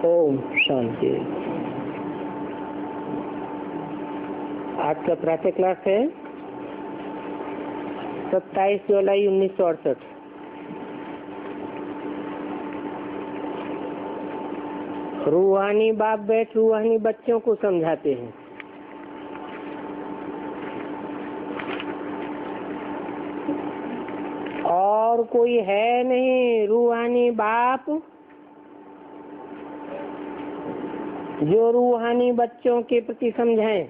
ओम शांति। आज का प्रातः क्लास है 27 जुलाई 1968। रूहानी बाप बैठ रूहानी बच्चों को समझाते हैं। और कोई है नहीं रूहानी बाप जो रूहानी बच्चों के प्रति समझाएं,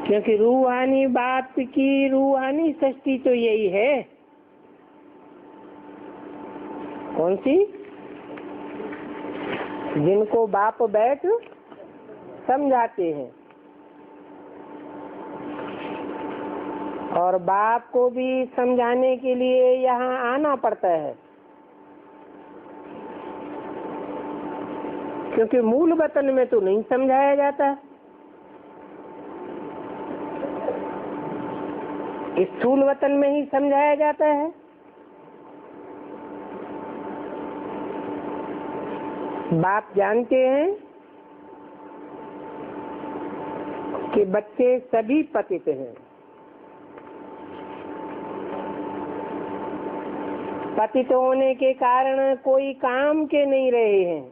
क्योंकि रूहानी बाप की रूहानी सृष्टि तो यही है। कौन सी? जिनको बाप बैठ समझाते हैं। और बाप को भी समझाने के लिए यहाँ आना पड़ता है, क्योंकि मूल वतन में तो नहीं समझाया जाता। स्थूल वतन में ही समझाया जाता है। बाप जानते हैं कि बच्चे सभी पतित हैं। पतित होने के कारण कोई काम के नहीं रहे हैं।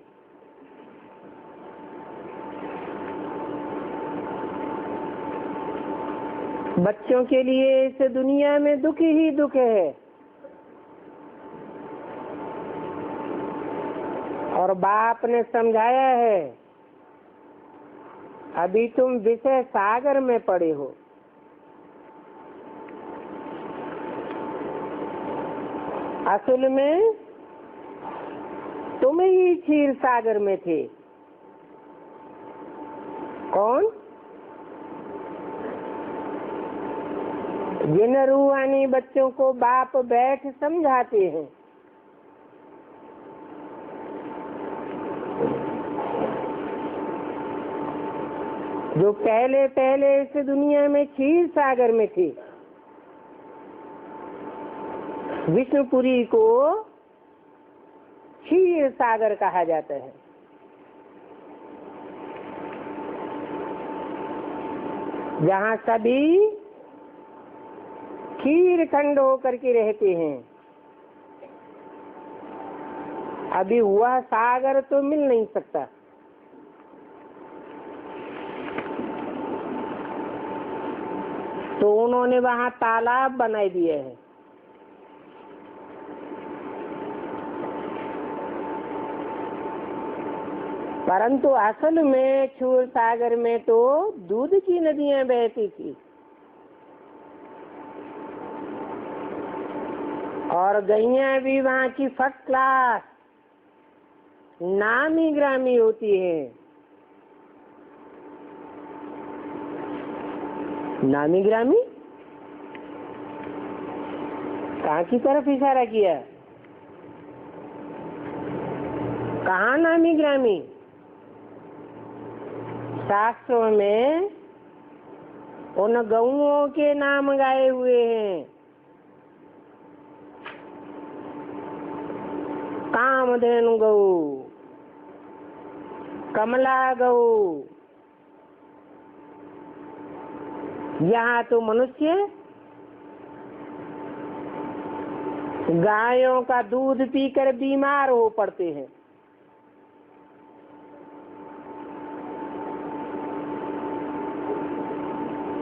बच्चों के लिए इस दुनिया में दुख ही दुख है। और बाप ने समझाया है, अभी तुम विषय सागर में पड़े हो। असल में तुम ही क्षीर सागर में थे। कौन? जिन रूहानी बच्चों को बाप बैठ समझाते हैं। जो पहले पहले इस दुनिया में क्षीर सागर में थे। विष्णुपुरी को क्षीर सागर कहा जाता है। जहाँ सभी क्षीर खंड होकर के रहते हैं। अभी हुआ सागर तो मिल नहीं सकता। तो उन्होंने वहाँ तालाब बनाए दिए हैं। परंतु असल में क्षीर सागर में तो दूध की नदियां बहती थी और गैया भी वहाँ की फर्स्ट क्लास नामी ग्रामी होती है। नामी ग्रामी कहाँ की तरफ इशारा किया? कहाँ नामी ग्रामी? शास्त्रों में उन गौओं के नाम गाए हुए हैं। कामधेनु गौ, कमला गौ। यहाँ तो मनुष्य गायों का दूध पीकर बीमार हो पड़ते हैं।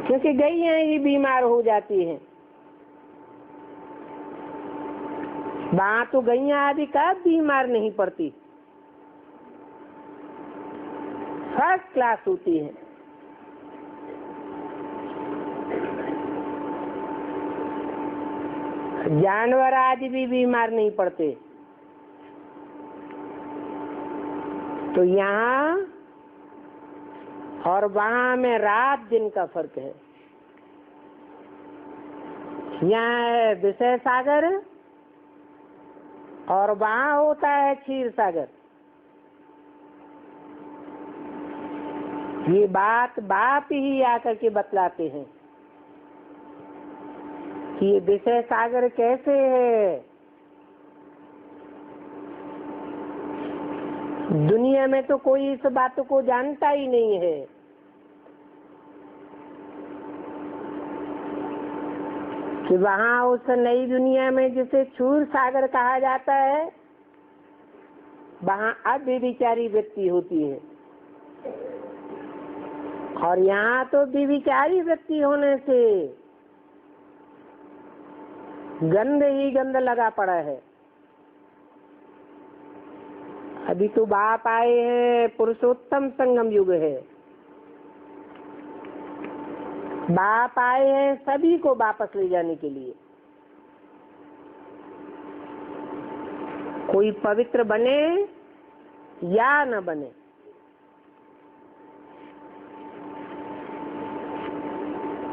क्योंकि गैया ही बीमार हो जाती हैं। वहाँ तो गैया आदि का बीमार नहीं पड़ती, फर्स्ट क्लास होती है। जानवर आदि भी बीमार नहीं पड़ते। तो यहाँ और वहाँ में रात दिन का फर्क है। यहाँ है विषय सागर और वहाँ होता है क्षीर सागर। ये बात बाप ही आकर के बतलाते हैं कि ये विषय सागर कैसे है। दुनिया में तो कोई इस बात को जानता ही नहीं है कि वहाँ उस नई दुनिया में जिसे क्षीर सागर कहा जाता है, वहाँ अव्यभिचारी वृत्ति होती है, और यहाँ तो व्यभिचारी वृत्ति होने से गंध ही गंध लगा पड़ा है। अभी तो बाप आए हैं, पुरुषोत्तम संगम युग है, बाप आए हैं सभी को वापस ले जाने के लिए। कोई पवित्र बने या न बने,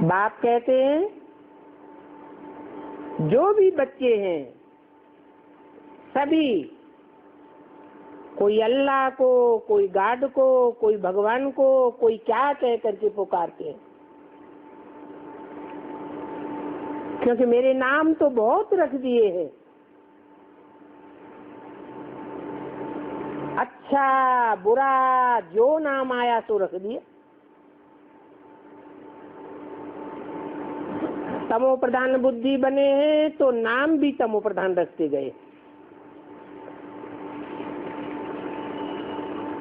बाप कहते हैं जो भी बच्चे हैं सभी, कोई अल्लाह को, कोई गॉड को, कोई भगवान को, कोई क्या कह करके पुकारते हैं, क्योंकि मेरे नाम तो बहुत रख दिए हैं। अच्छा बुरा जो नाम आया तो रख दिए। तमो प्रधान बुद्धि बने हैं तो नाम भी तमो प्रधान रखते गए।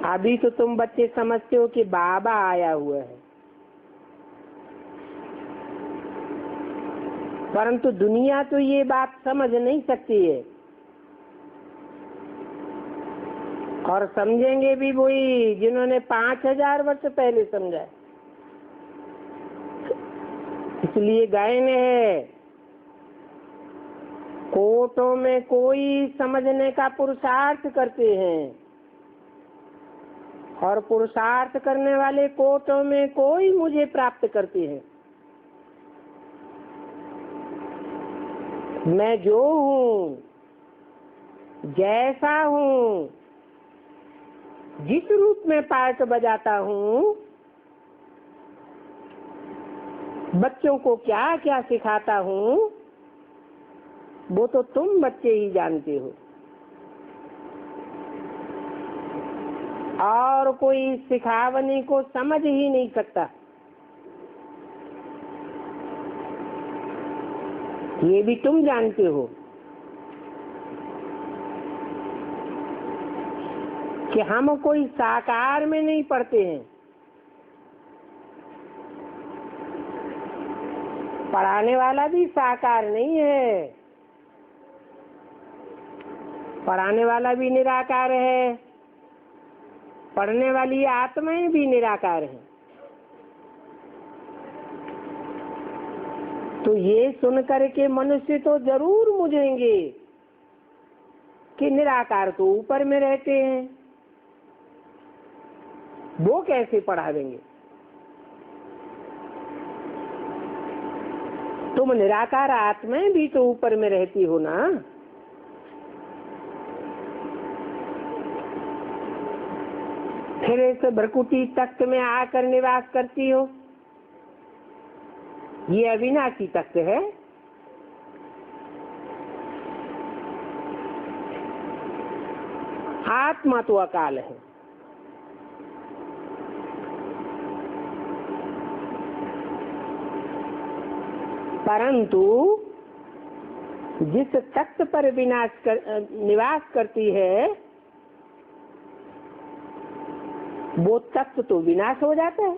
अभी तो तुम बच्चे समझते हो कि बाबा आया हुआ है, परंतु दुनिया तो ये बात समझ नहीं सकती है, और समझेंगे भी वही जिन्होंने 5000 वर्ष पहले समझा है। इसलिए गायन है, कोटों में कोई समझने का पुरुषार्थ करते हैं, और पुरुषार्थ करने वाले कोटों में कोई मुझे प्राप्त करते हैं। मैं जो हूँ, जैसा हूँ, जिस रूप में पार्ट बजाता हूँ, बच्चों को क्या क्या सिखाता हूँ, वो तो तुम बच्चे ही जानते हो, और कोई सिखावनी को समझ ही नहीं सकता। ये भी तुम जानते हो कि हम कोई साकार में नहीं पढ़ते हैं, पढ़ाने वाला भी साकार नहीं है, पढ़ाने वाला भी निराकार है, पढ़ने वाली आत्माएं भी निराकार हैं। तो ये सुन करके मनुष्य तो जरूर मुझेंगे कि निराकार तो ऊपर में रहते हैं, वो कैसे पढ़ावेंगे। तुम निराकार आत्माएं भी तो ऊपर में रहती हो ना। फिर इस भ्रकुटी तख्त में आकर निवास करती हो, ये अविनाशी तख्त है। आत्मा तो अकाल है, परंतु जिस तख्त पर निवास करती है, वो तत्व तो विनाश हो जाता है।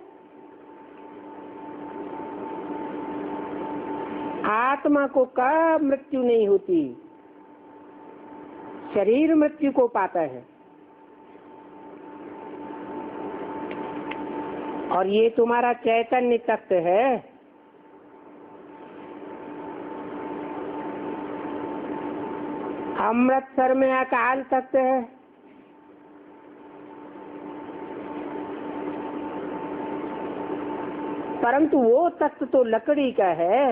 आत्मा को कब मृत्यु नहीं होती, शरीर मृत्यु को पाता है। और ये तुम्हारा चैतन्य तत्व है, अमृतसर में अकाल तत्व है, परंतु वो तत्व तो लकड़ी का है।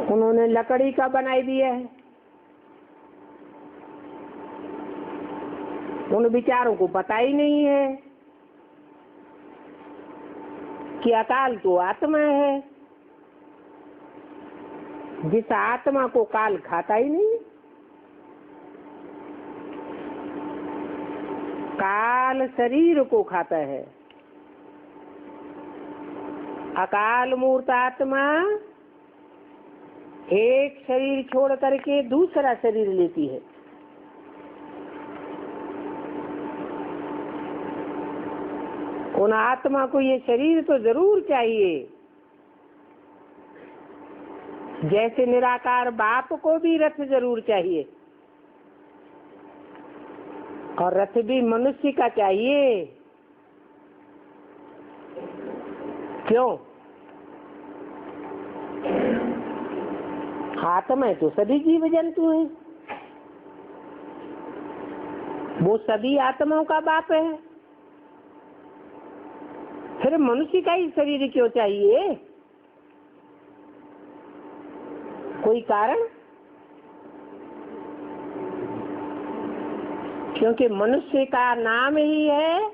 उन्होंने लकड़ी का बनाई दिया है। उन विचारों को पता ही नहीं है कि अकाल तो आत्मा है, जिस आत्मा को काल खाता ही नहीं। अकाल शरीर को खाता है। अकाल मूर्त आत्मा एक शरीर छोड़ करके दूसरा शरीर लेती है। उन आत्मा को ये शरीर तो जरूर चाहिए, जैसे निराकार बाप को भी रथ जरूर चाहिए, और रथ भी मनुष्य का चाहिए। क्यों? आत्मा तो सभी जीव जंतु हैं, वो सभी आत्माओं का बाप है। फिर मनुष्य का ही शरीर क्यों चाहिए? कोई कारण? क्योंकि मनुष्य का नाम ही है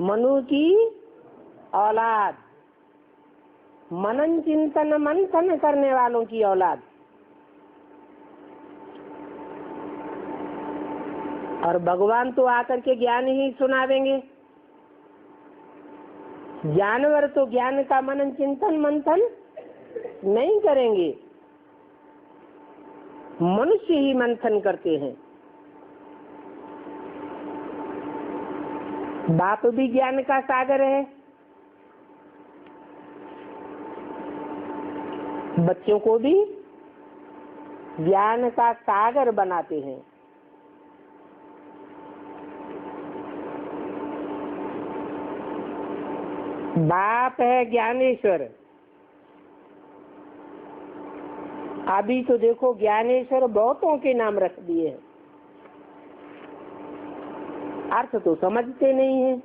मनु की औलाद, मनन चिंतन मंथन करने वालों की औलाद। और भगवान तो आकर के ज्ञान ही सुनावेंगे। जानवर तो ज्ञान का मनन चिंतन मंथन नहीं करेंगे, मनुष्य ही मंथन करते हैं। बाप भी ज्ञान का सागर है, बच्चों को भी ज्ञान का सागर बनाते हैं। बाप है ज्ञानेश्वर। अभी तो देखो ज्ञानेश्वर बहुतों के नाम रख दिए हैं, अर्थ तो समझते नहीं है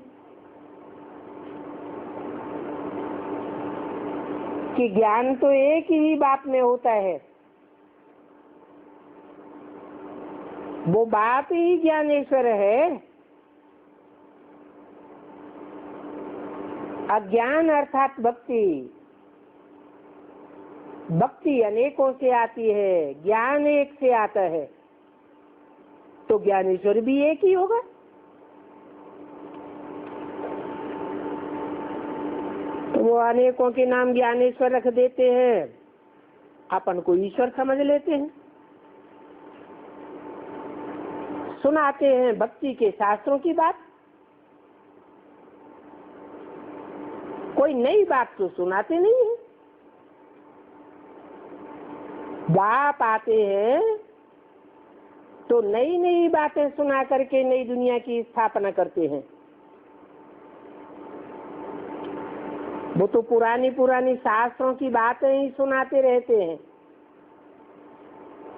कि ज्ञान तो एक ही बाप में होता है, वो बाप ही ज्ञानेश्वर है। अज्ञान अर्थात भक्ति, भक्ति अनेकों से आती है, ज्ञान एक से आता है, तो ज्ञानेश्वर भी एक ही होगा। तो वो अनेकों के नाम ज्ञानेश्वर रख देते हैं, अपन को ईश्वर समझ लेते हैं। सुनाते हैं भक्ति के शास्त्रों की बात, कोई नई बात तो सुनाते नहीं है। बाप आते हैं तो नई नई बातें सुना करके नई दुनिया की स्थापना करते हैं। वो तो पुरानी पुरानी शास्त्रों की बातें ही सुनाते रहते हैं।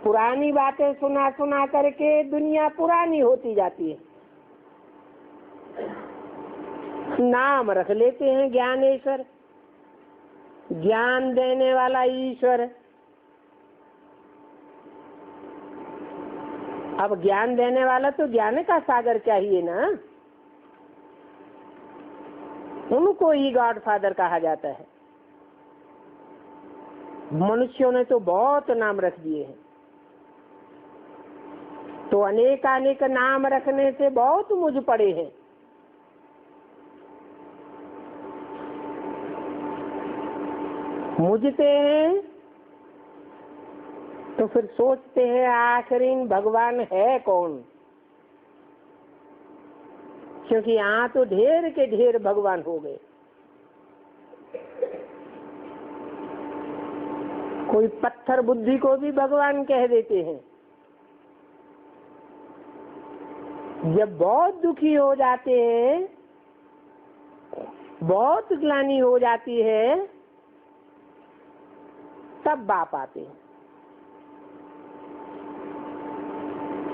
पुरानी बातें सुना सुना करके दुनिया पुरानी होती जाती है। नाम रख लेते हैं ज्ञानेश्वर, ज्ञान देने वाला ईश्वर। अब ज्ञान देने वाला तो ज्ञान का सागर चाहिए ना, उनको ही गॉड फादर कहा जाता है। मनुष्यों ने तो बहुत नाम रख दिए हैं, तो अनेक अनेक नाम रखने से बहुत मुझ पड़े हैं। मुझते हैं तो फिर सोचते हैं आखिर भगवान है कौन, क्योंकि यहाँ तो ढेर के ढेर भगवान हो गए। कोई पत्थर बुद्धि को भी भगवान कह देते हैं। जब बहुत दुखी हो जाते हैं, बहुत ग्लानि हो जाती है, तब बाप आते हैं।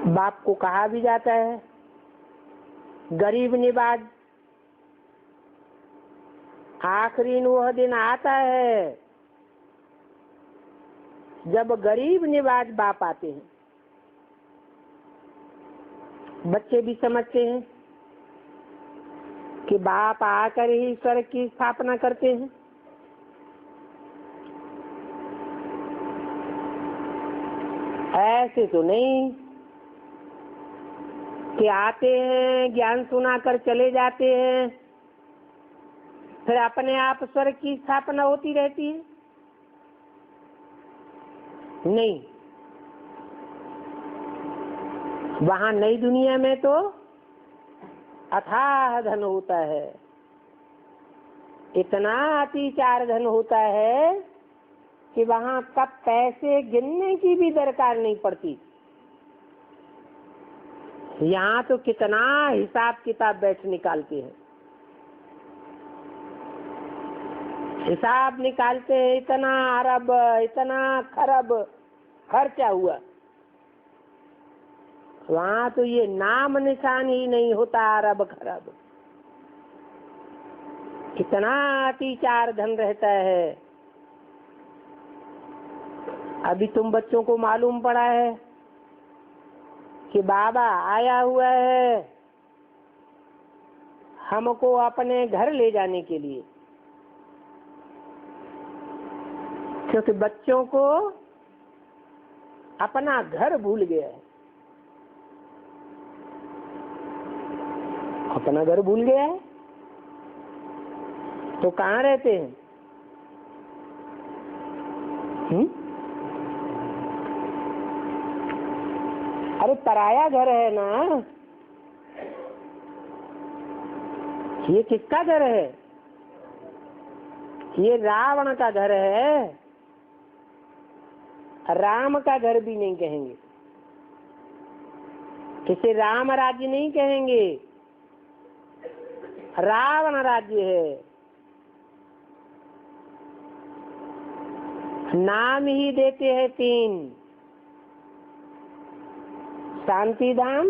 बाप को कहा भी जाता है गरीब निवाज। आखिरी वह दिन आता है जब गरीब निवाज बाप आते हैं। बच्चे भी समझते हैं कि बाप आकर ही स्वर्ग की स्थापना करते हैं। ऐसे तो नहीं कि आते हैं, ज्ञान सुनाकर चले जाते हैं, फिर अपने आप स्वर्ग की स्थापना होती रहती है? नहीं, वहां नई दुनिया में तो अथाह धन होता है, इतना अतिचार धन होता है कि वहां कब पैसे गिनने की भी दरकार नहीं पड़ती। यहाँ तो कितना हिसाब किताब बैठ निकालते हैं, हिसाब निकालते हैं, इतना अरब इतना खरब खर्चा हुआ। वहाँ तो ये नाम निशान ही नहीं होता अरब खरब, कितना अतिचार धन रहता है। अभी तुम बच्चों को मालूम पड़ा है कि बाबा आया हुआ है हमको अपने घर ले जाने के लिए, क्योंकि बच्चों को अपना घर भूल गया है, अपना घर भूल गया है। तो कहाँ रहते हैं? अरे पराया घर है ना, ये किसका घर है? ये रावण का घर है, राम का घर भी नहीं कहेंगे, इसे राम राज्य नहीं कहेंगे, रावण राज्य है। नाम ही देते हैं तीन, शांति धाम,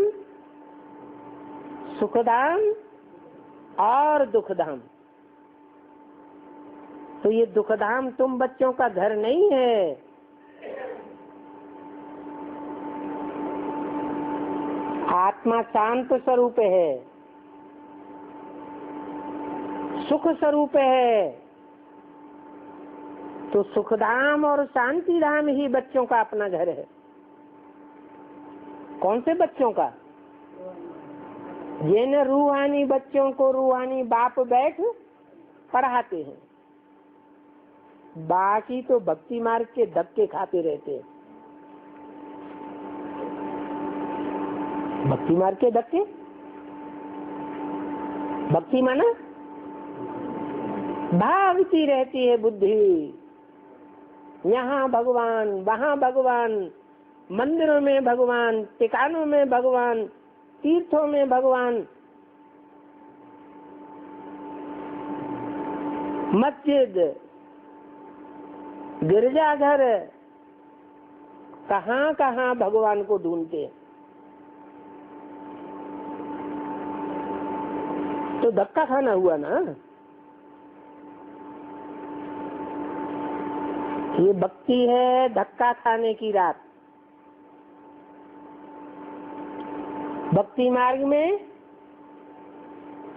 सुखधाम और दुखधाम। तो ये दुखधाम तुम बच्चों का घर नहीं है, आत्मा शांत स्वरूप है, सुख स्वरूप है। तो सुखधाम और शांति धाम ही बच्चों का अपना घर है। कौन से बच्चों का? जिन रूहानी बच्चों को रूहानी बाप बैठ पढ़ाते हैं, बाकी तो भक्ति मार्ग के धक्के खाते रहते हैं। भक्ति मार्ग के धक्के, भक्ति माना भागती रहती है बुद्धि, यहाँ भगवान वहाँ भगवान, मंदिरों में भगवान, टिकानों में भगवान, तीर्थों में भगवान, मस्जिद, गिरजाघर, कहाँ कहाँ भगवान को ढूंढते हैं। तो धक्का खाना हुआ ना। ये भक्ति है धक्का खाने की रात। भक्ति मार्ग में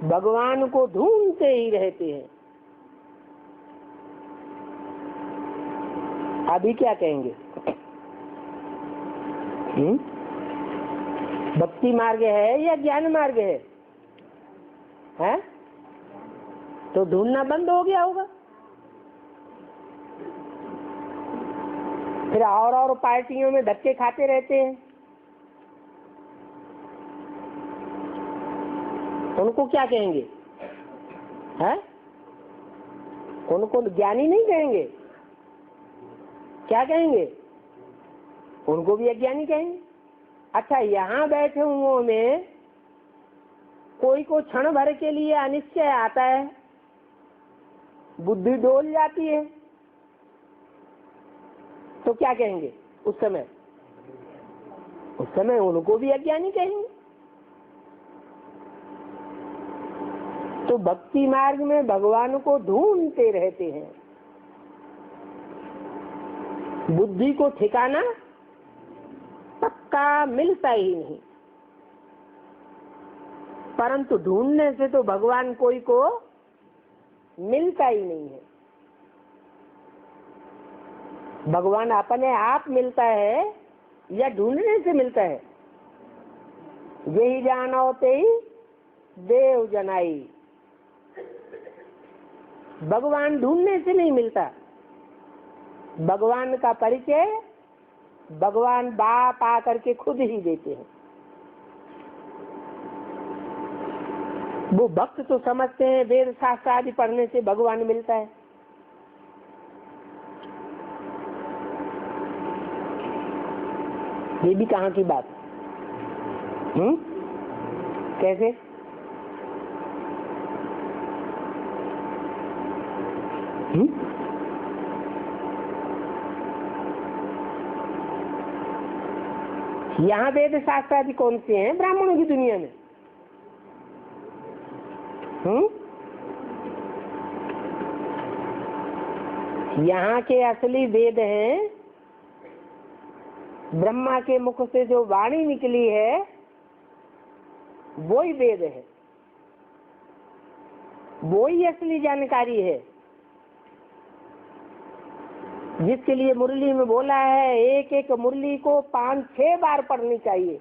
भगवान को ढूंढते ही रहते हैं। अभी क्या कहेंगे? भक्ति मार्ग है या ज्ञान मार्ग है? हैं? तो ढूंढना बंद हो गया होगा। फिर और पार्टियों में धक्के खाते रहते हैं। उनको क्या कहेंगे? हैं? उनको ज्ञानी नहीं कहेंगे, क्या कहेंगे? उनको भी अज्ञानी कहेंगे। अच्छा, यहाँ बैठे हुओं में कोई को क्षण भर के लिए अनिश्चय आता है, बुद्धि डोल जाती है, तो क्या कहेंगे उस समय? उस समय उनको भी अज्ञानी कहेंगे। तो भक्ति मार्ग में भगवान को ढूंढते रहते हैं। बुद्धि को ठिकाना पक्का मिलता ही नहीं, परंतु ढूंढने से तो भगवान कोई को मिलता ही नहीं है। भगवान अपने आप मिलता है या ढूंढने से मिलता है? यही जानो ते ही देव जनाई। भगवान ढूंढने से नहीं मिलता, भगवान का परिचय भगवान बाप आकर के खुद ही देते हैं। वो भक्त तो समझते हैं वेद शास्त्र आदि पढ़ने से भगवान मिलता है। ये भी कहाँ की बात? कैसे? यहाँ वेद शास्त्र आदि कौन से हैं ब्राह्मणों की दुनिया में? यहाँ के असली वेद हैं ब्रह्मा के मुख से जो वाणी निकली है वो ही वेद है, वो ही असली जानकारी है। जिसके लिए मुरली में बोला है एक एक मुरली को 5-6 बार पढ़नी चाहिए,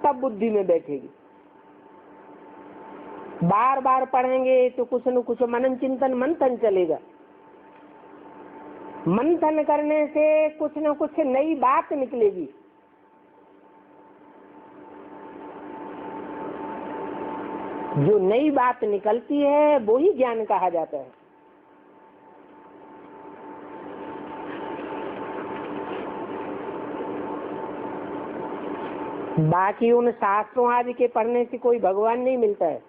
तब बुद्धि में बैठेगी। बार बार पढ़ेंगे तो कुछ न कुछ मनन चिंतन मंथन चलेगा। मंथन करने से कुछ न कुछ नई बात निकलेगी। जो नई बात निकलती है वो ही ज्ञान कहा जाता है। बाकी उन शास्त्रों आदि के पढ़ने से कोई भगवान नहीं मिलता है।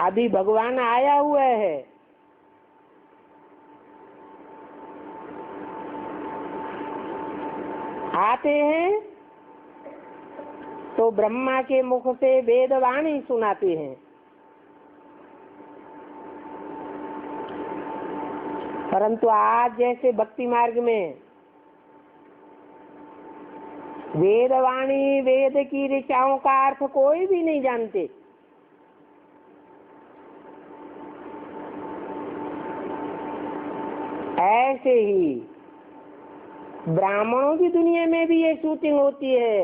अभी भगवान आया हुआ है, आते हैं तो ब्रह्मा के मुख से वेदवाणी सुनाते हैं, परंतु आज जैसे भक्ति मार्ग में वेदवाणी वेद की ऋचाओं का अर्थ कोई भी नहीं जानते। ऐसे ही ब्राह्मणों की दुनिया में भी ये शूटिंग होती है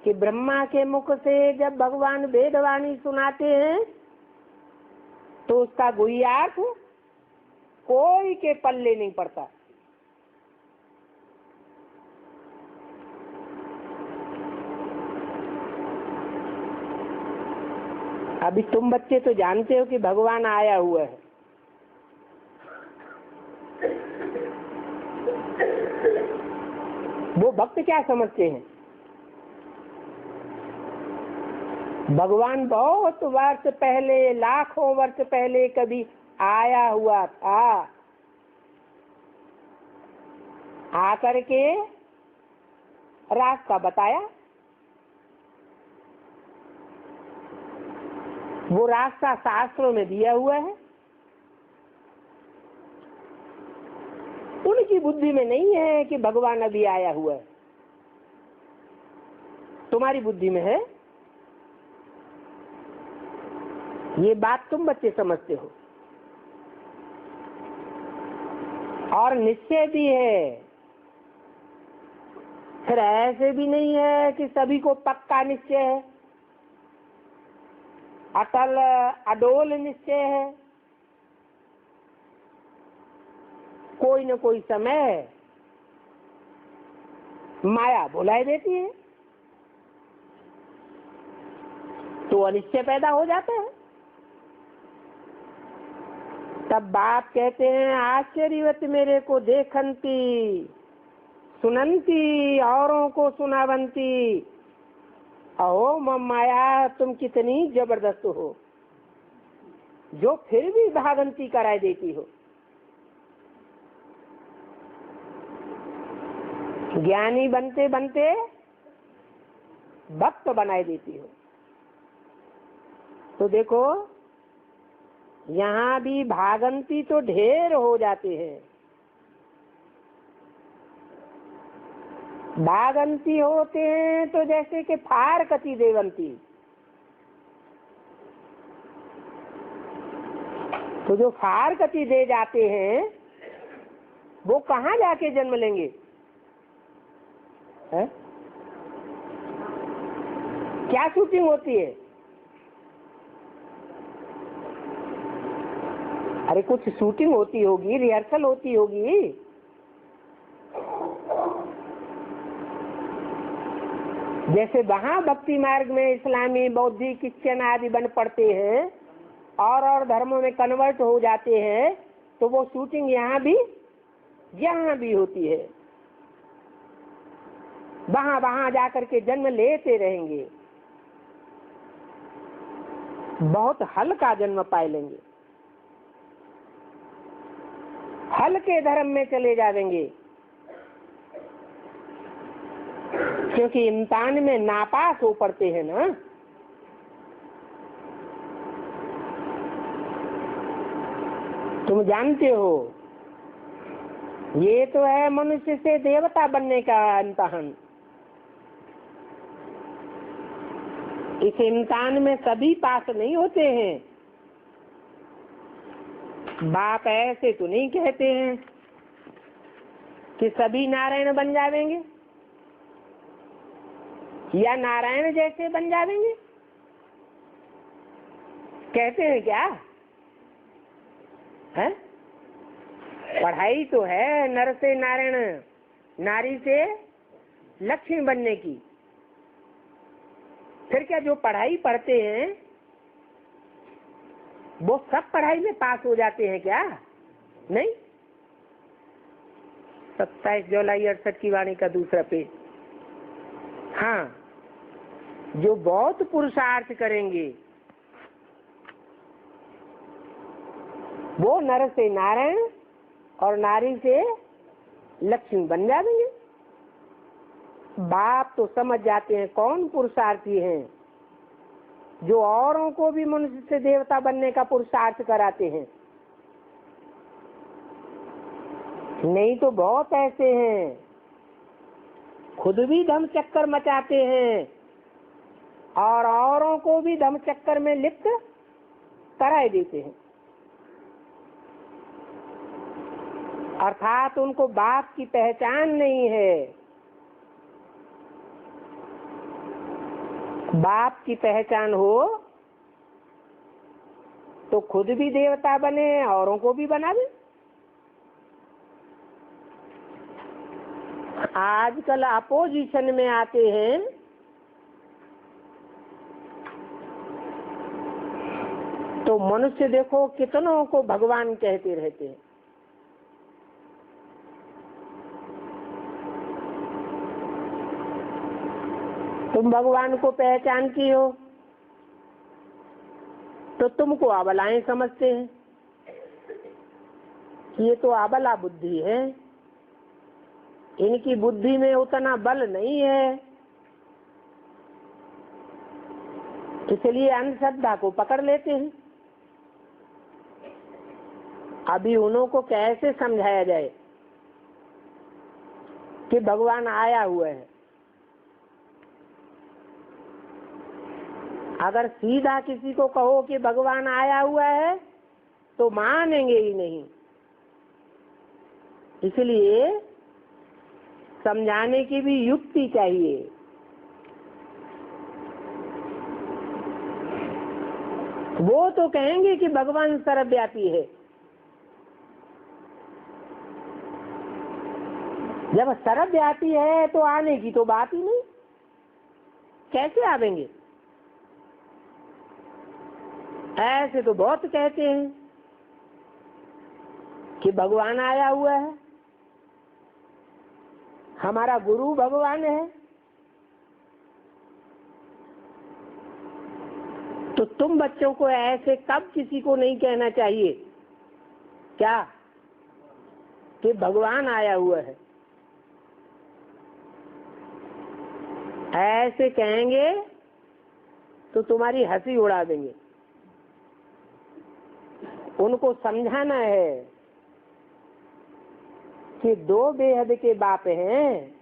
कि ब्रह्मा के मुख से जब भगवान वेदवाणी सुनाते हैं तो उसका गुह्यार्थ कोई के पल्ले नहीं पड़ता। अभी तुम बच्चे तो जानते हो कि भगवान आया हुआ है, वो भक्त क्या समझते हैं? भगवान बहुत वर्ष पहले, लाखों वर्ष पहले कभी आया हुआ था, आकर के रास्ता बताया। वो रास्ता शास्त्रों में दिया हुआ है। उनकी बुद्धि में नहीं है कि भगवान अभी आया हुआ है, तुम्हारी बुद्धि में है। ये बात तुम बच्चे समझते हो। और निश्चय भी है, फिर ऐसे भी नहीं है कि सभी को पक्का निश्चय है, अटल अडोल निश्चय है। कोई न कोई समय माया बुलाई देती है तो अनिश्चय पैदा हो जाता है। तब बाप कहते हैं आश्चर्यवत मेरे को देखंती, सुनंती औरों को सुनावंती, अहो माया तुम कितनी जबरदस्त हो जो फिर भी भागंती कराए देती हो। ज्ञानी बनते बनते भक्त बनाए देती हो। तो देखो यहाँ भी भागंती तो ढेर हो जाते हैं। भागंती होते हैं तो जैसे कि फार कति देवंती, तो जो फार कति दे जाते हैं वो कहाँ जाके जन्म लेंगे? है? क्या शूटिंग होती है? अरे कुछ शूटिंग होती होगी, रिहर्सल होती होगी। जैसे वहाँ भक्ति मार्ग में इस्लामी, बौद्धिक, क्रिश्चियन आदि बन पड़ते हैं और धर्मों में कन्वर्ट हो जाते हैं, तो वो शूटिंग यहाँ भी होती है। वहाँ जाकर के जन्म लेते रहेंगे, बहुत हल्का जन्म पाए लेंगे, हल्के धर्म में चले जाएंगे, क्योंकि इम्तिहान में नापास हो पड़ते हैं ना। तुम जानते हो, ये तो है मनुष्य से देवता बनने का इम्तिहान। इस इम्तिहान में सभी पास नहीं होते हैं। बाप ऐसे तो नहीं कहते हैं कि सभी नारायण बन जाएंगे या नारायण जैसे बन जाएंगे। कहते हैं क्या है? पढ़ाई तो है नर से नारायण, नारी से लक्ष्मी बनने की। फिर क्या जो पढ़ाई पढ़ते हैं वो सब पढ़ाई में पास हो जाते हैं क्या? नहीं। 27 जुलाई 68 की वाणी का दूसरा पेज। हाँ, जो बहुत पुरुषार्थ करेंगे वो नर से नारायण और नारी से लक्ष्मी बन जाएंगे। बाप तो समझ जाते हैं कौन पुरुषार्थी हैं, जो औरों को भी मनुष्य से देवता बनने का पुरुषार्थ कराते हैं। नहीं तो बहुत ऐसे हैं खुद भी धम चक्कर मचाते हैं और औरों को भी धम चक्कर में लिप्त कराए देते हैं। अर्थात उनको बाप की पहचान नहीं है। बाप की पहचान हो तो खुद भी देवता बने, औरों को भी बना दे। आजकल अपोजिशन में आते हैं तो मनुष्य देखो कितनों को भगवान कहते रहते हैं। तुम भगवान को पहचान की हो तो तुमको अबलाएं समझते हैं, ये तो अबला बुद्धि है, इनकी बुद्धि में उतना बल नहीं है, इसलिए अंधश्रद्धा को पकड़ लेते हैं। अभी उन्हों को कैसे समझाया जाए कि भगवान आया हुआ है। अगर सीधा किसी को कहो कि भगवान आया हुआ है तो मानेंगे ही नहीं। इसलिए समझाने की भी युक्ति चाहिए। वो तो कहेंगे कि भगवान सर्वव्यापी है। जब सर्वव्यापी है तो आने की तो बात ही नहीं, कैसे आवेंगे? ऐसे तो बहुत कहते हैं कि भगवान आया हुआ है, हमारा गुरु भगवान है। तो तुम बच्चों को ऐसे कब किसी को नहीं कहना चाहिए क्या कि भगवान आया हुआ है? ऐसे कहेंगे तो तुम्हारी हंसी उड़ा देंगे। उनको समझाना है कि दो बेहद के बाप हैं।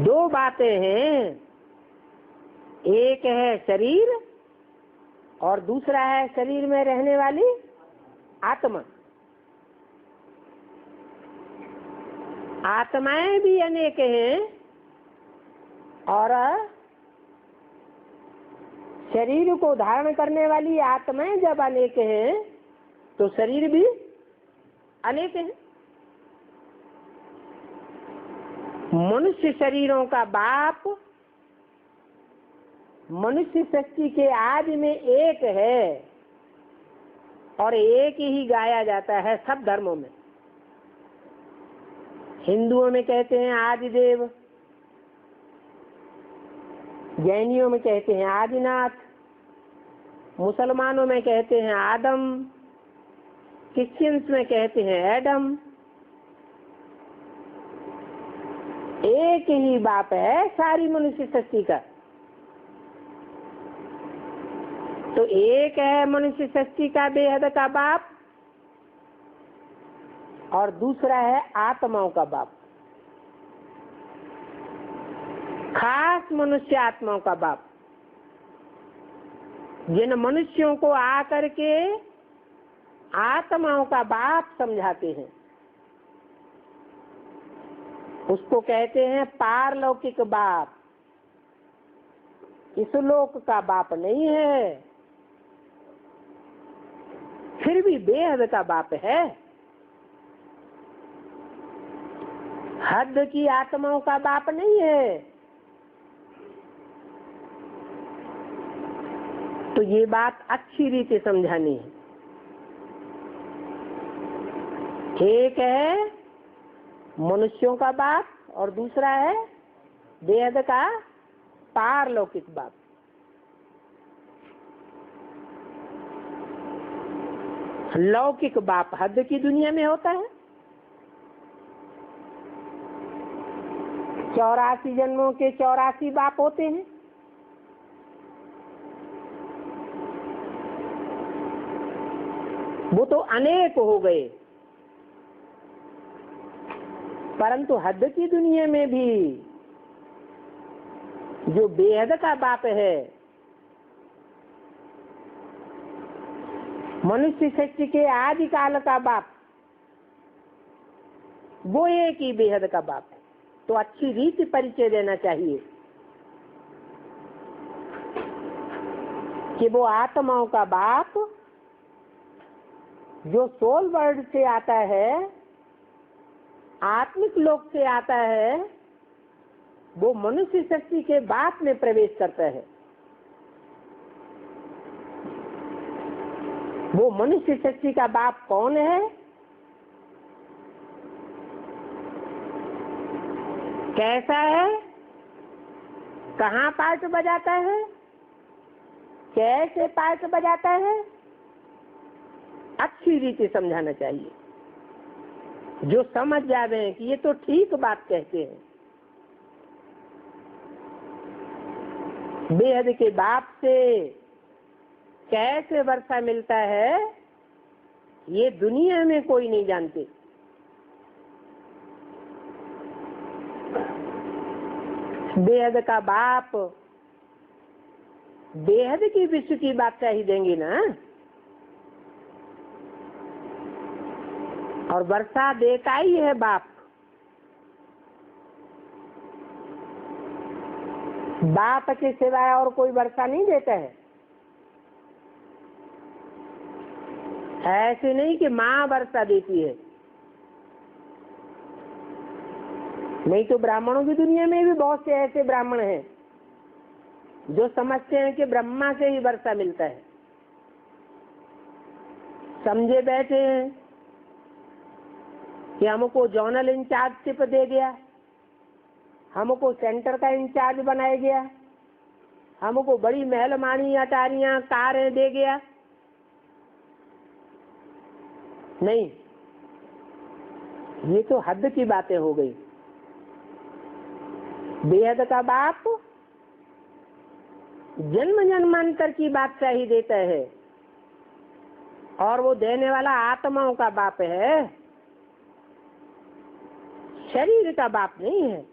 दो बातें हैं, एक है शरीर और दूसरा है शरीर में रहने वाली आत्मा। आत्माएं भी अनेक हैं और शरीर को धारण करने वाली आत्माएं जब अनेक हैं तो शरीर भी अनेक हैं। मनुष्य शरीरों का बाप मनुष्य सृष्टि के आदि में एक है और एक ही गाया जाता है सब धर्मों में। हिंदुओं में कहते हैं आदिदेव, जैनियों में कहते हैं आदिनाथ, मुसलमानों में कहते हैं आदम, क्रिश्चियंस में कहते हैं एडम। एक ही बाप है सारी मनुष्य सृष्टि का। तो एक है मनुष्य सृष्टि का बेहद का बाप और दूसरा है आत्माओं का बाप, खास मनुष्य आत्माओं का बाप, जिन मनुष्यों को आकर के आत्माओं का बाप समझाते हैं उसको कहते हैं पारलौकिक बाप। इस लोक का बाप नहीं है, फिर भी बेहद का बाप है। हद की आत्माओं का बाप नहीं है। तो ये बात अच्छी रीति समझानी है। एक है मनुष्यों का बाप और दूसरा है बेहद का पारलौकिक बाप। लौकिक बाप हद की दुनिया में होता है। 84 जन्मों के 84 बाप होते हैं। वो तो अनेक हो गए, परंतु हद की दुनिया में भी जो बेहद का बाप है, मनुष्य सृष्टि के आदि काल का बाप, वो एक ही बेहद का बाप है। तो अच्छी रीति परिचय देना चाहिए कि वो आत्माओं का बाप जो सोल वर्ल्ड से आता है, आत्मिक लोक से आता है, वो मनुष्य सृष्टि के बाप में प्रवेश करता है। वो मनुष्य सृष्टि का बाप कौन है? कैसा है? कहाँ पार्ट बजाता है? कैसे पार्ट बजाता है? अच्छी रीति समझाना चाहिए, जो समझ जावे कि ये तो ठीक बात कहते हैं। बेहद के बाप से कैसे वर्षा मिलता है ये दुनिया में कोई नहीं जानते। बेहद का बाप बेहद की विश्व की बात चाहिए देंगे ना, और वर्षा देता ही है बाप। बाप के सिवाय और कोई वर्षा नहीं देता है। ऐसे नहीं कि माँ वर्षा देती है। नहीं तो ब्राह्मणों की दुनिया में भी बहुत से ऐसे ब्राह्मण हैं जो समझते हैं कि ब्रह्मा से ही वर्षा मिलता है। समझे बैठे हैं कि हमको जोनल इंचार्जशिप दे गया, हमको सेंटर का इंचार्ज बनाया गया, हमको बड़ी महलमानी अटारियां कारें दे गया। नहीं, ये तो हद की बातें हो गई। बेहद का बाप जन्म जन्मांतर की बात चाहिए देता है, और वो देने वाला आत्माओं का बाप है, शरीर का बाप नहीं है।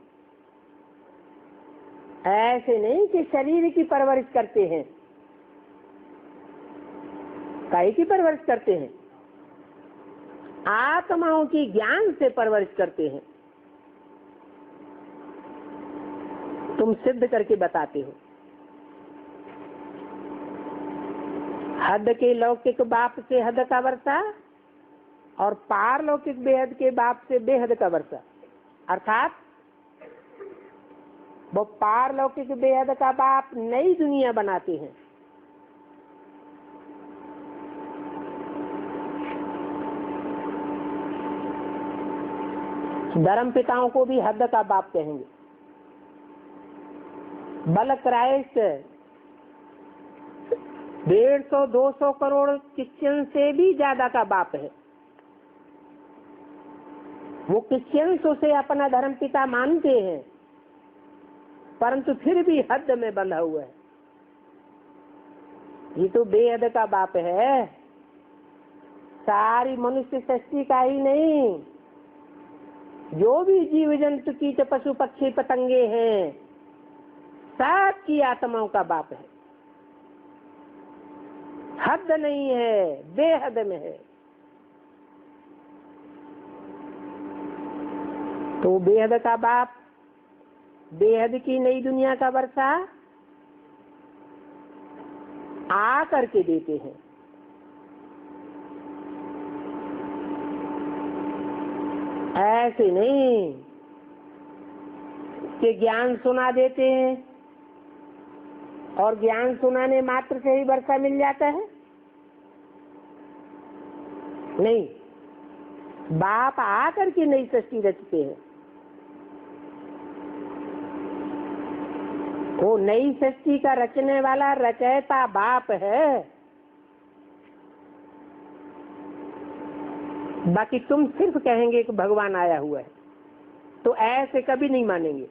ऐसे नहीं कि शरीर की परवरिश करते हैं। काहे की परवरिश करते हैं? आत्माओं की ज्ञान से परवरिश करते हैं। तुम सिद्ध करके बताते हो। हद के लौकिक बाप से हद का वर्षा और पारलौकिक बेहद के बाप से बेहद का वर्षा, अर्थात वो पारलौकिक बेहद का बाप नई दुनिया बनाते हैं, धर्म पिताओं को भी हद का बाप कहेंगे। बल क्राइस्ट 150-200 करोड़ क्रिश्चियन से भी ज्यादा का बाप है। वो क्रिश्चियंस उसे अपना धर्म पिता मानते हैं, परंतु फिर भी हद में बंधा हुआ है। ये तो बेहद का बाप है, सारी मनुष्य सृष्टि का ही नहीं, जो भी जीव जंतु कीट पशु पक्षी पतंगे हैं, सबकी आत्माओं का बाप है। हद नहीं है, बेहद में है। तो बेहद का बाप बेहद की नई दुनिया का वर्षा आ करके देते हैं। ऐसे नहीं कि ज्ञान सुना देते हैं और ज्ञान सुनाने मात्र से ही वर्षा मिल जाता है। नहीं, बाप आकर के नई सृष्टि रचते हैं। वो नई सृष्टि का रचने वाला रचयिता बाप है। बाकी तुम सिर्फ कहेंगे कि भगवान आया हुआ है, तो ऐसे कभी नहीं मानेंगे।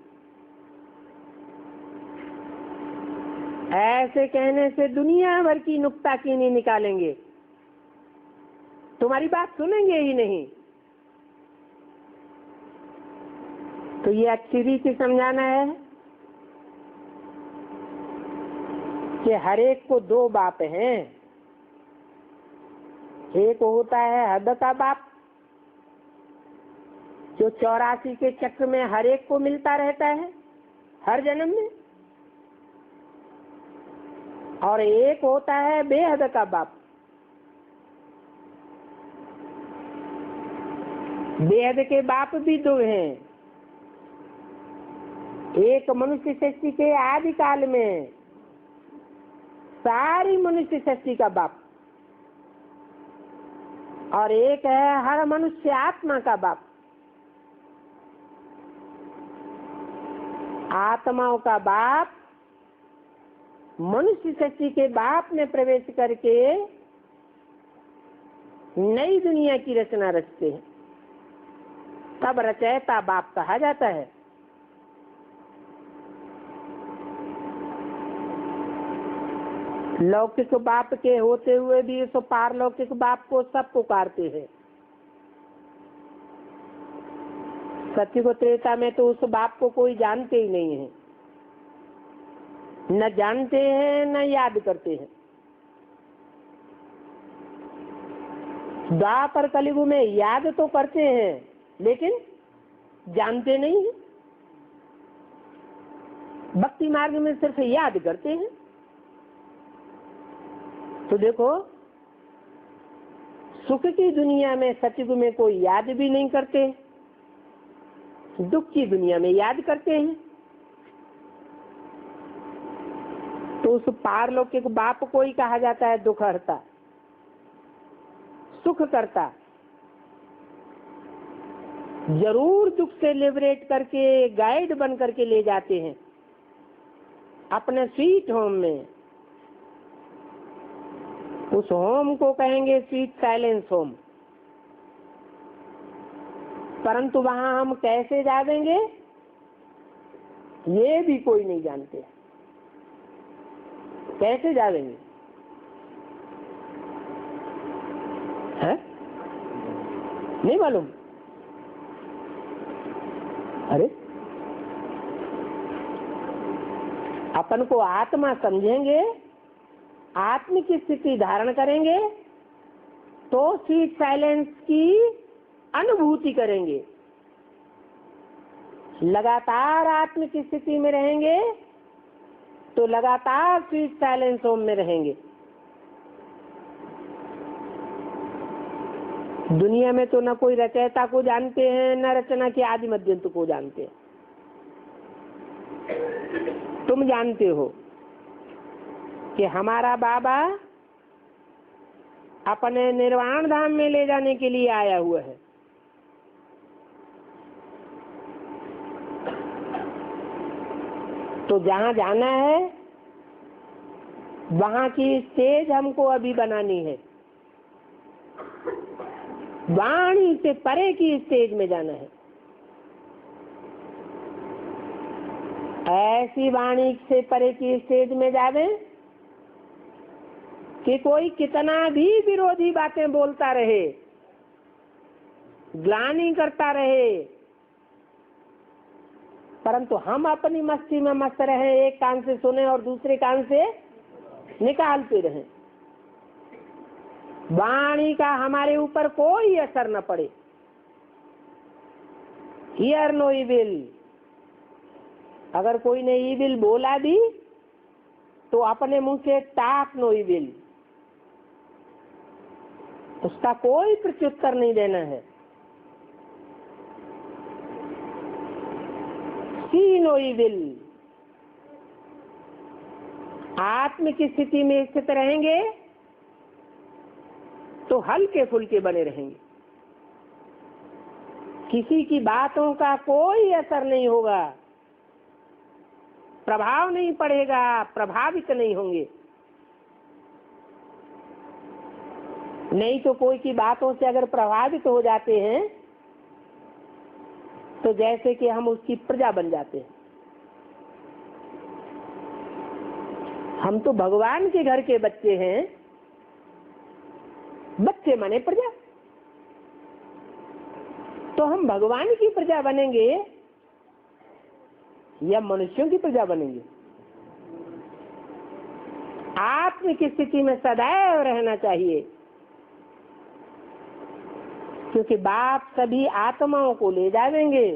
ऐसे कहने से दुनिया भर की नुक्ताचीनी निकालेंगे, तुम्हारी बात सुनेंगे ही नहीं। तो ये अच्छी रीति समझाना है कि हर एक को दो बाप हैं। एक होता है हद का बाप, जो 84 के चक्र में हर एक को मिलता रहता है हर जन्म में, और एक होता है बेहद का बाप। बेहद के बाप भी दो हैं। एक मनुष्य सृष्टि के आदि काल में सारी मनुष्य सृष्टि का बाप, और एक है हर मनुष्य आत्मा का बाप। आत्माओं का बाप मनुष्य सृष्टि के बाप में प्रवेश करके नई दुनिया की रचना रचते हैं, तब रचयिता बाप कहा जाता है। लौकिक बाप के होते हुए भी उस पारलौकिक बाप को सब पुकारते हैं। सत्युग त्रेता में तो उस बाप को कोई जानते ही नहीं है, न जानते हैं न याद करते हैं। द्वापर कलियुग में याद तो करते हैं लेकिन जानते नहीं हैं। भक्ति मार्ग में सिर्फ याद करते हैं। तो देखो, सुख की दुनिया में सतयुग में कोई याद भी नहीं करते, दुख की दुनिया में याद करते हैं। तो उस पारलौकिक बाप को ही कहा जाता है दुख हरता, सुख करता। जरूर दुख से लिबरेट करके गाइड बन करके ले जाते हैं अपने स्वीट होम में। उस होम को कहेंगे स्वीट साइलेंस होम। परंतु वहां हम कैसे जाएंगे ये भी कोई नहीं जानते। कैसे जाएंगे है नहीं मालूम। अरे अपन को आत्मा समझेंगे, आत्मिक स्थिति धारण करेंगे तो स्वीट साइलेंस की अनुभूति करेंगे। लगातार आत्म की स्थिति में रहेंगे तो लगातार स्वीट साइलेंस ओम में रहेंगे। दुनिया में तो न कोई रचयिता को जानते हैं, न रचना के आदि मध्यंत को जानते हैं। तुम जानते हो कि हमारा बाबा अपने निर्वाण धाम में ले जाने के लिए आया हुआ है। तो जहाँ जाना है वहाँ की स्टेज हमको अभी बनानी है। वाणी से परे की स्टेज में जाना है। ऐसी वाणी से परे की स्टेज में जावे कि कोई कितना भी विरोधी बातें बोलता रहे, ग्लानि करता रहे, परंतु हम अपनी मस्ती में मस्त रहे, एक कान से सुने और दूसरे कान से निकालते रहे। वाणी का हमारे ऊपर कोई असर न पड़े। Hear no evil. अगर कोई ने इविल बोला भी तो अपने मुंह से टाक नो इविल, उसका कोई प्रत्युत्तर नहीं देना है। सी नो इविल। आत्म की स्थिति में स्थित रहेंगे तो हल्के फुल्के बने रहेंगे। किसी की बातों का कोई असर नहीं होगा, प्रभाव नहीं पड़ेगा, प्रभावित नहीं होंगे। नहीं तो कोई की बातों से अगर प्रभावित हो जाते हैं तो जैसे कि हम उसकी प्रजा बन जाते हैं। हम तो भगवान के घर के बच्चे हैं। बच्चे माने प्रजा, तो हम भगवान की प्रजा बनेंगे या मनुष्यों की प्रजा बनेंगे? आत्म की स्थिति में सदैव रहना चाहिए, क्योंकि बाप सभी आत्माओं को ले जाएंगे।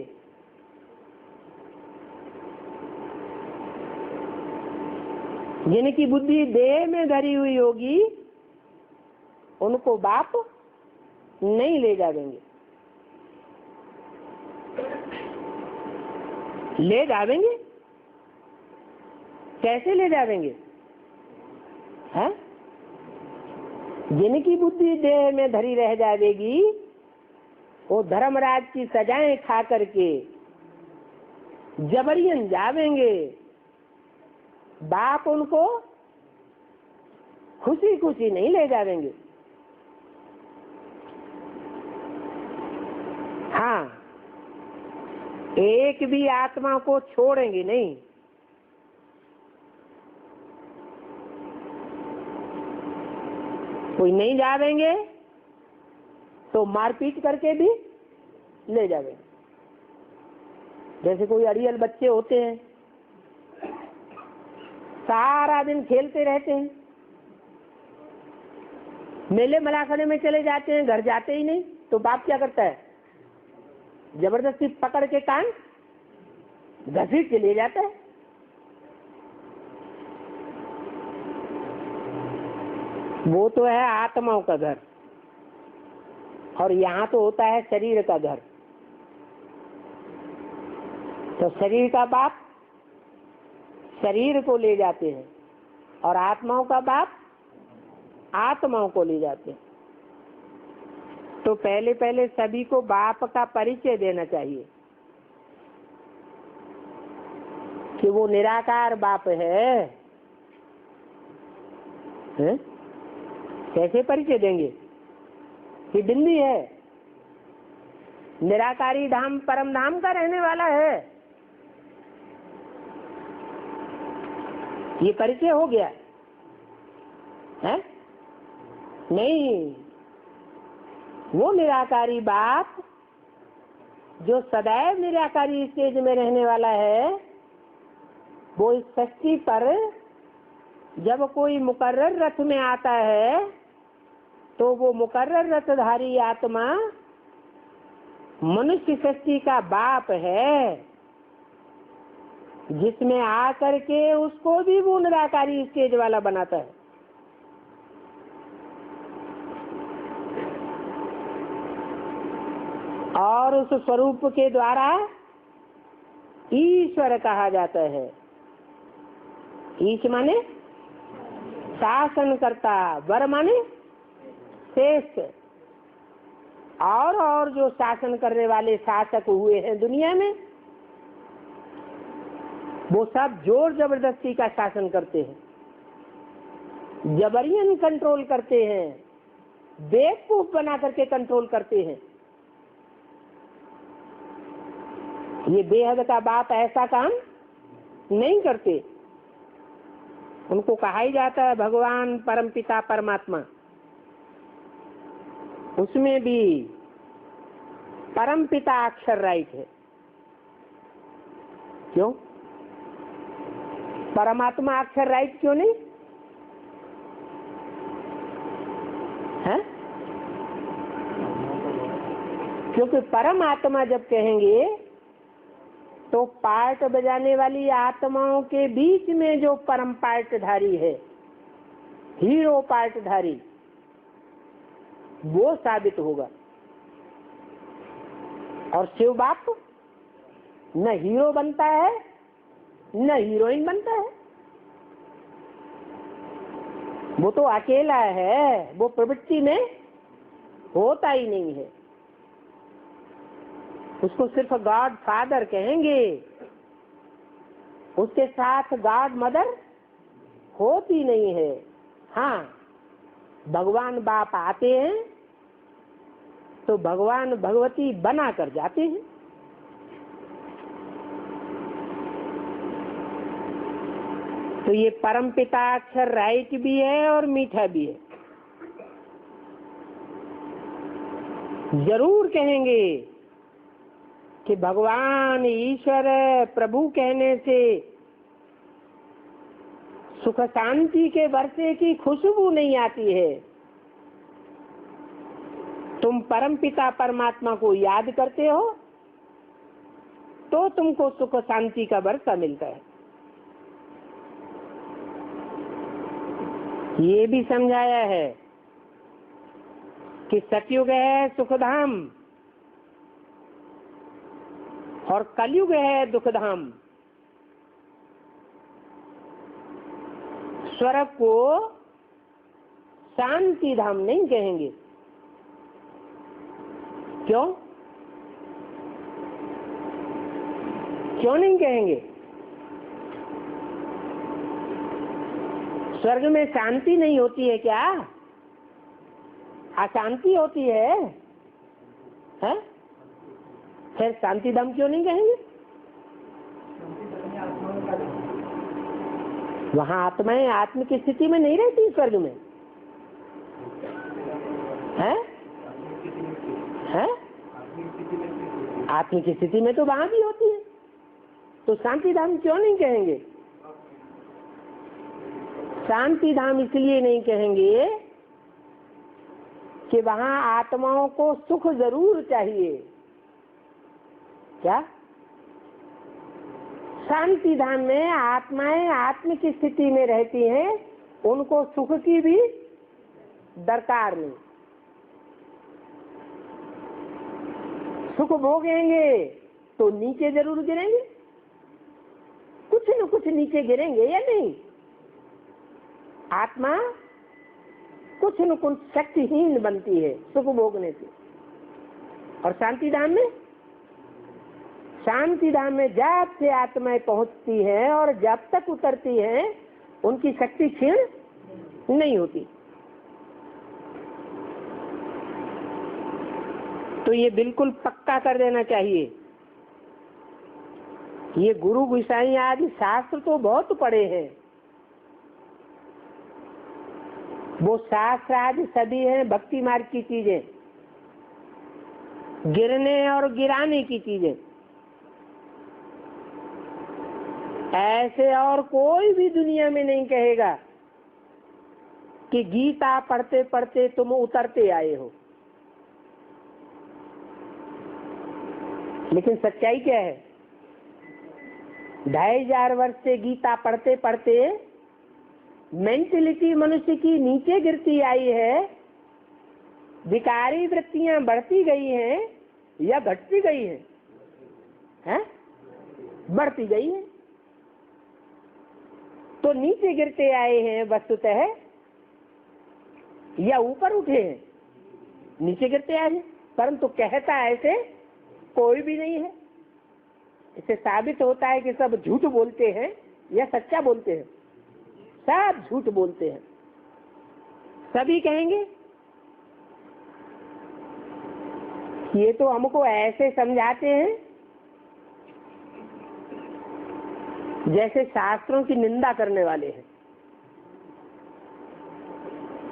जिनकी बुद्धि देह में धरी हुई होगी उनको बाप नहीं ले जाएंगे। ले जाएंगे कैसे ले जाएंगे? हैं? जिनकी बुद्धि देह में धरी रह जाएगी वो धर्मराज की सजाएं खा करके जबरियन जावेंगे। बाप उनको खुशी खुशी नहीं ले जाएंगे। हाँ, एक भी आत्मा को छोड़ेंगे नहीं। कोई नहीं जावेंगे तो मारपीट करके भी ले जावेंगे। जैसे कोई अड़ियल बच्चे होते हैं, सारा दिन खेलते रहते हैं, मेले मलाखने में चले जाते हैं, घर जाते ही नहीं, तो बाप क्या करता है? जबरदस्ती पकड़ के कान घसीट के ले जाता है। वो तो है आत्माओं का घर, और यहाँ तो होता है शरीर का घर। तो शरीर का बाप शरीर को ले जाते हैं और आत्माओं का बाप आत्माओं को ले जाते हैं। तो पहले पहले सभी को बाप का परिचय देना चाहिए कि वो निराकार बाप है। कैसे परिचय देंगे कि बिल्ली है, निराकारी धाम परम धाम का रहने वाला है, ये परिचय हो गया है? नहीं, वो निराकारी बाप जो सदैव निराकारी स्टेज में रहने वाला है, वो इस सृष्टि पर जब कोई मुकर्रर रथ में आता है तो वो मुकर्रर रथधारी आत्मा मनुष्य सृष्टि का बाप है। जिसमें आ करके उसको भी वो निराकारी स्टेज वाला बनाता है। और उस स्वरूप के द्वारा ईश्वर कहा जाता है। ईश माने शासन करता, वर माने श्रेष्ठ। और जो शासन करने वाले शासक हुए हैं दुनिया में, वो सब जोर जबरदस्ती का शासन करते हैं, जबरियन कंट्रोल करते हैं, बेवकूफ बना करके कंट्रोल करते हैं। ये बेहद का बाप ऐसा काम नहीं करते। उनको कहा ही जाता है भगवान परमपिता परमात्मा। उसमें भी परमपिता अक्षर राइट है। क्यों परमात्मा अक्षर राइट क्यों नहीं है? क्योंकि परमात्मा जब कहेंगे तो पार्ट बजाने वाली आत्माओं के बीच में जो परम पार्टधारी है, हीरो पार्टधारी, वो साबित होगा। और शिव बाप न हीरो बनता है न हीरोइन बनता है। वो तो अकेला है, वो प्रवृत्ति में होता ही नहीं है। उसको सिर्फ गॉड फादर कहेंगे, उसके साथ गॉड मदर होती नहीं है। हाँ, भगवान बाप आते हैं तो भगवान भगवती बना कर जाते हैं। तो ये परम पिता अक्षर राइट भी है और मीठा भी है। जरूर कहेंगे कि भगवान ईश्वर प्रभु कहने से सुख शांति के वर्षे की खुशबू नहीं आती है। तुम परमपिता परमात्मा को याद करते हो तो तुमको सुख शांति का वर्षा मिलता है। ये भी समझाया है कि सतयुग है सुखधाम और कलयुग है दुखधाम। स्वर्ग को शांति धाम नहीं कहेंगे। क्यों क्यों नहीं कहेंगे? स्वर्ग में शांति नहीं होती है क्या? अशांति होती है? फिर शांति धाम क्यों नहीं कहेंगे? वहाँ आत्माएं आत्म की स्थिति में नहीं रहती स्वर्ग में है? आत्म की स्थिति में तो वहाँ भी होती है। तो शांति धाम क्यों नहीं कहेंगे? शांति धाम इसलिए नहीं कहेंगे कि वहाँ आत्माओं को सुख जरूर चाहिए। क्या? शांति धाम में आत्माएं आत्म की स्थिति में रहती हैं, उनको सुख की भी दरकार नहीं। सुख भोगेंगे तो नीचे जरूर गिरेंगे, कुछ न कुछ नीचे गिरेंगे या नहीं? आत्मा कुछ न कुछ शक्तिहीन बनती है सुख भोगने से। और शांति धाम में, शांति धाम में जब से आत्माएं पहुंचती हैं और जब तक उतरती हैं उनकी शक्ति क्षीण नहीं होती। तो ये बिल्कुल पक्का कर देना चाहिए। ये गुरु गोसाई आदि शास्त्र तो बहुत पढ़े हैं, वो शास्त्र आदि सभी हैं भक्ति मार्ग की चीजें, गिरने और गिराने की चीजें। ऐसे और कोई भी दुनिया में नहीं कहेगा कि गीता पढ़ते पढ़ते तुम उतरते आए हो। लेकिन सच्चाई क्या है? 2500 वर्ष से गीता पढ़ते पढ़ते मेंटलिटी मनुष्य की नीचे गिरती आई है, विकारी वृत्तियां बढ़ती गई हैं या घटती गई हैं? बढ़ती गई है। तो नीचे गिरते आए हैं वस्तुतः या ऊपर उठे हैं? नीचे गिरते आए हैं, परंतु कहता ऐसे कोई भी नहीं है। इससे साबित होता है कि सब झूठ बोलते हैं या सच्चा बोलते हैं? सब झूठ बोलते हैं। सभी कहेंगे ये तो हमको ऐसे समझाते हैं जैसे शास्त्रों की निंदा करने वाले हैं,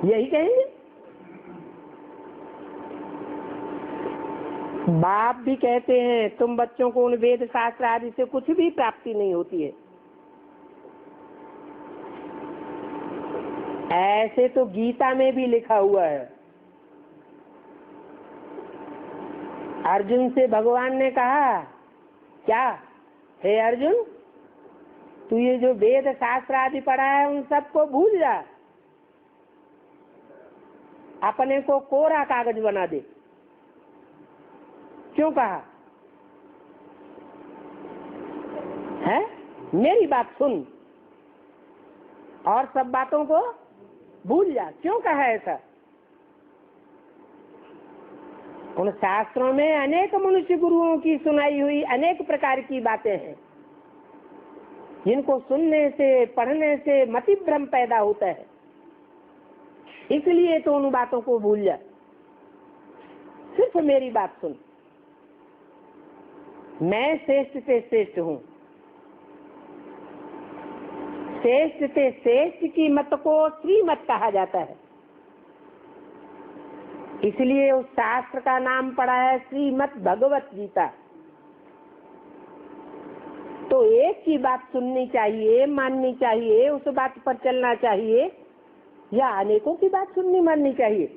यही कहेंगे। बाप भी कहते हैं तुम बच्चों को उन वेद शास्त्र आदि से कुछ भी प्राप्ति नहीं होती है। ऐसे तो गीता में भी लिखा हुआ है। अर्जुन से भगवान ने कहा क्या, हे अर्जुन तू ये जो वेद शास्त्र आदि पढ़ा है उन सबको भूल जा, अपने को कोरा कागज बना दे। क्यों कहा है? मेरी बात सुन और सब बातों को भूल जा। क्यों कहा ऐसा? उन शास्त्रों में अनेक मनुष्य गुरुओं की सुनाई हुई अनेक प्रकार की बातें हैं, जिनको सुनने से पढ़ने से मति भ्रम पैदा होता है। इसलिए तो उन बातों को भूल जा, सिर्फ मेरी बात सुन। मैं श्रेष्ठ से श्रेष्ठ हूँ। श्रेष्ठ से श्रेष्ठ की मत को श्रीमत कहा जाता है, इसलिए उस शास्त्र का नाम पड़ा है श्रीमद् भगवत गीता। तो एक ही बात सुननी चाहिए, माननी चाहिए, उस बात पर चलना चाहिए, या अनेकों की बात सुननी माननी चाहिए?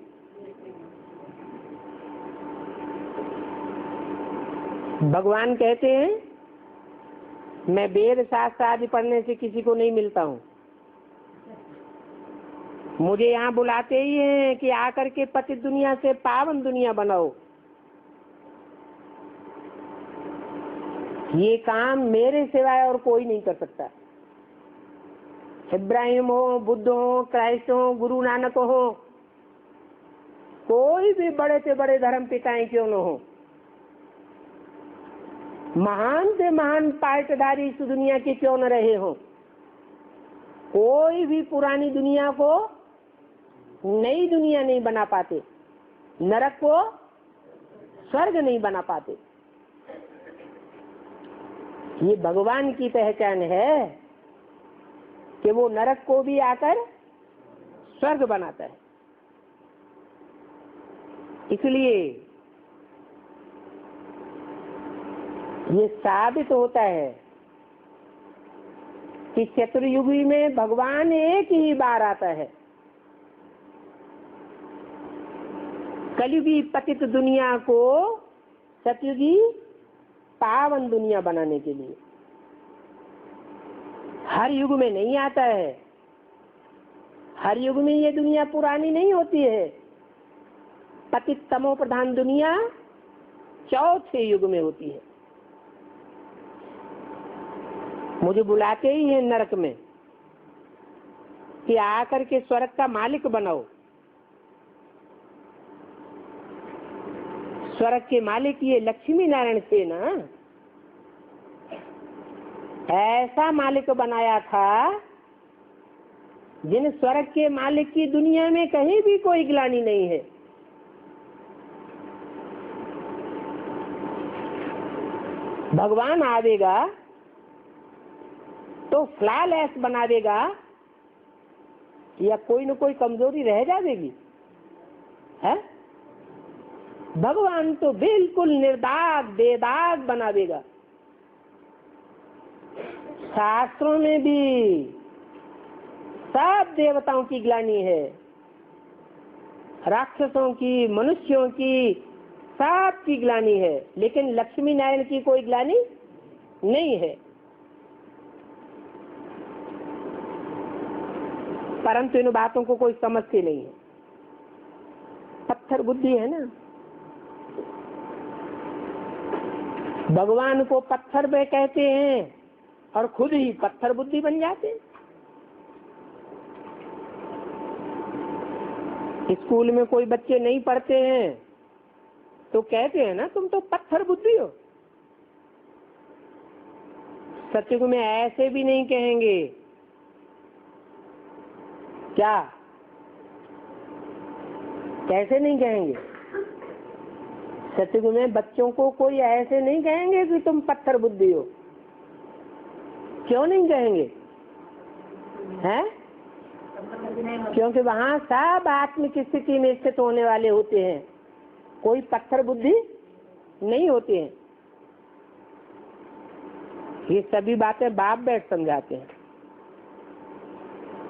भगवान कहते हैं मैं वेद शास्त्र आदि पढ़ने से किसी को नहीं मिलता हूँ। मुझे यहाँ बुलाते ही हैं कि आकर के पतित दुनिया से पावन दुनिया बनाओ। ये काम मेरे सिवाय और कोई नहीं कर सकता। इब्राहिम हो, बुद्ध हो, क्राइस्ट हो, गुरु नानक हो, कोई भी बड़े से बड़े धर्म पिताएं क्यों न हो, महान से महान पाटधारी इस दुनिया के क्यों न रहे हो, कोई भी पुरानी दुनिया को नई दुनिया नहीं बना पाते, नरक को स्वर्ग नहीं बना पाते। ये भगवान की पहचान है कि वो नरक को भी आकर स्वर्ग बनाता है। इसलिए ये साबित होता है कि चतुर्युगी में भगवान एक ही बार आता है, कलयुगी पतित दुनिया को सतयुगी पावन दुनिया बनाने के लिए। हर युग में नहीं आता है, हर युग में ये दुनिया पुरानी नहीं होती है। पतित तमो प्रधान दुनिया चौथे युग में होती है। मुझे बुलाते ही हैं नरक में कि आकर के स्वर्ग का मालिक बनाओ। स्वर्ग के मालिक ये लक्ष्मी नारायण थे ना, ऐसा मालिक बनाया था जिन स्वर्ग के मालिक की दुनिया में कहीं भी कोई ग्लानि नहीं है। भगवान आवेगा तो फ्लॉलेस बनावेगा या कोई न कोई कमजोरी रह जाएगी है? भगवान तो बिल्कुल निर्दाग बेदाग बनावेगा। शास्त्रों में भी सब देवताओं की ग्लानि है, राक्षसों की, मनुष्यों की, सब की ग्लानि है, लेकिन लक्ष्मी नारायण की कोई ग्लानि नहीं है। परंतु इन बातों को कोई समझते नहीं है। पत्थर बुद्धि है ना। भगवान को पत्थर वे कहते हैं और खुद ही पत्थर बुद्धि बन जाते हैं। स्कूल में कोई बच्चे नहीं पढ़ते हैं तो कहते हैं ना तुम तो पत्थर बुद्धि हो। सत्युग में ऐसे भी नहीं कहेंगे। क्या कैसे नहीं कहेंगे? सत्युग में बच्चों को कोई ऐसे नहीं कहेंगे कि तुम पत्थर बुद्धि हो। क्यों नहीं कहेंगे? हैं? क्योंकि वहाँ सब आत्मिक स्थिति में स्थित होने वाले होते हैं, कोई पत्थर बुद्धि नहीं होते हैं। ये सभी बातें बाप बैठ समझाते हैं।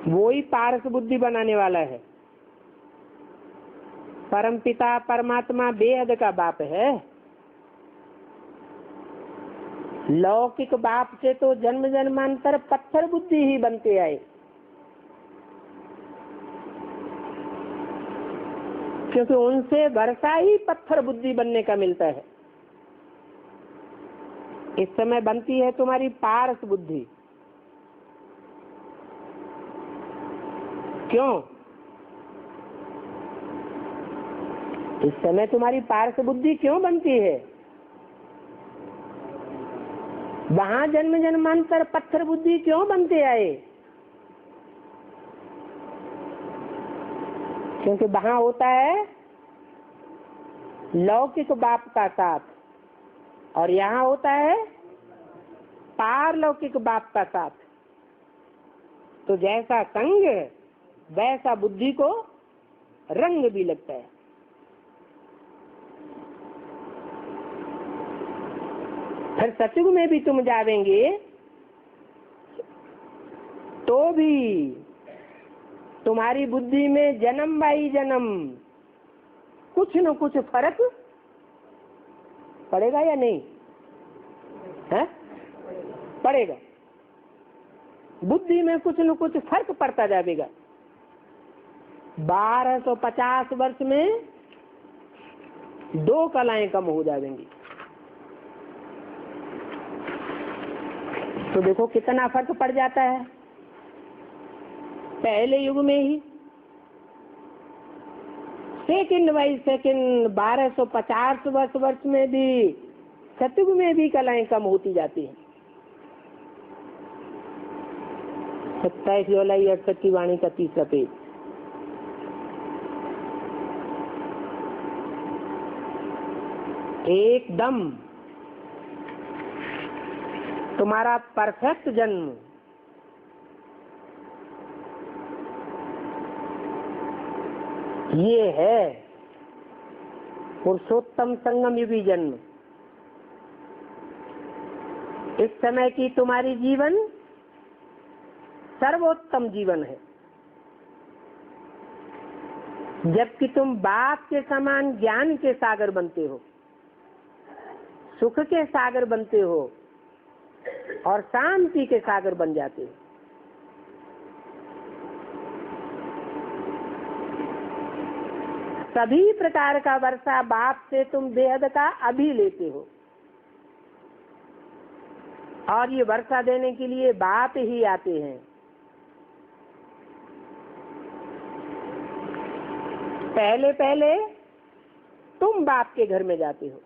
वो ही पारस बुद्धि बनाने वाला है। परम पिता परमात्मा बेहद का बाप है। लौकिक बाप से तो जन्म जन्मांतर पत्थर बुद्धि ही बनते आए, क्योंकि उनसे वर्षा ही पत्थर बुद्धि बनने का मिलता है। इस समय बनती है तुम्हारी पारस बुद्धि। क्यों? इस समय तुम्हारी पारस बुद्धि क्यों बनती है? वहां जन्म जन्मांतर पत्थर बुद्धि क्यों बनते आए? क्योंकि वहां होता है लौकिक बाप का साथ और यहाँ होता है पारलौकिक बाप का साथ। तो जैसा संग वैसा बुद्धि को रंग भी लगता है। फिर सत्युग में भी तुम जावेंगे तो भी तुम्हारी बुद्धि में जन्म बाई जन्म कुछ न कुछ फर्क पड़ेगा या नहीं है? पड़ेगा। बुद्धि में कुछ न कुछ फर्क पड़ता जाएगा। 1250 वर्ष में 2 कलाएं कम हो जाएंगी। तो देखो कितना फर्क पड़ जाता है। पहले युग में ही सेकंड बाई सेकंड 1250 वर्ष में भी सतयुग में भी कलाएं कम होती जाती हैं। 27 जुलाई 68 की वाणी का 3रा पेज। एकदम तुम्हारा परफेक्ट जन्म ये है पुरुषोत्तम संगम युगी जन्म। इस समय की तुम्हारी जीवन सर्वोत्तम जीवन है, जबकि तुम बाप के समान ज्ञान के सागर बनते हो, सुख के सागर बनते हो और शांति के सागर बन जाते हो। सभी प्रकार का वर्षा बाप से तुम बेहद का अभी लेते हो और ये वर्षा देने के लिए बाप ही आते हैं। पहले पहले तुम बाप के घर में जाते हो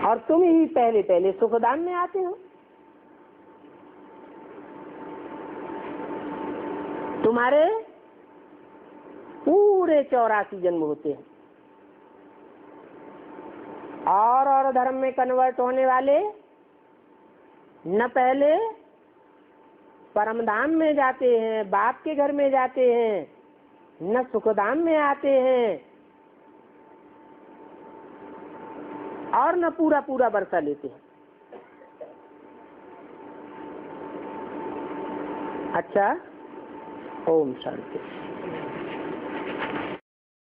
और तुम ही पहले पहले सुखदान में आते हो। तुम्हारे पूरे 84 जन्म होते हैं और धर्म में कन्वर्ट होने वाले न पहले परमधाम में जाते हैं, बाप के घर में जाते हैं, न सुखधाम में आते हैं और न पूरा पूरा वर्षा लेते हैं। अच्छा, ओम शांति।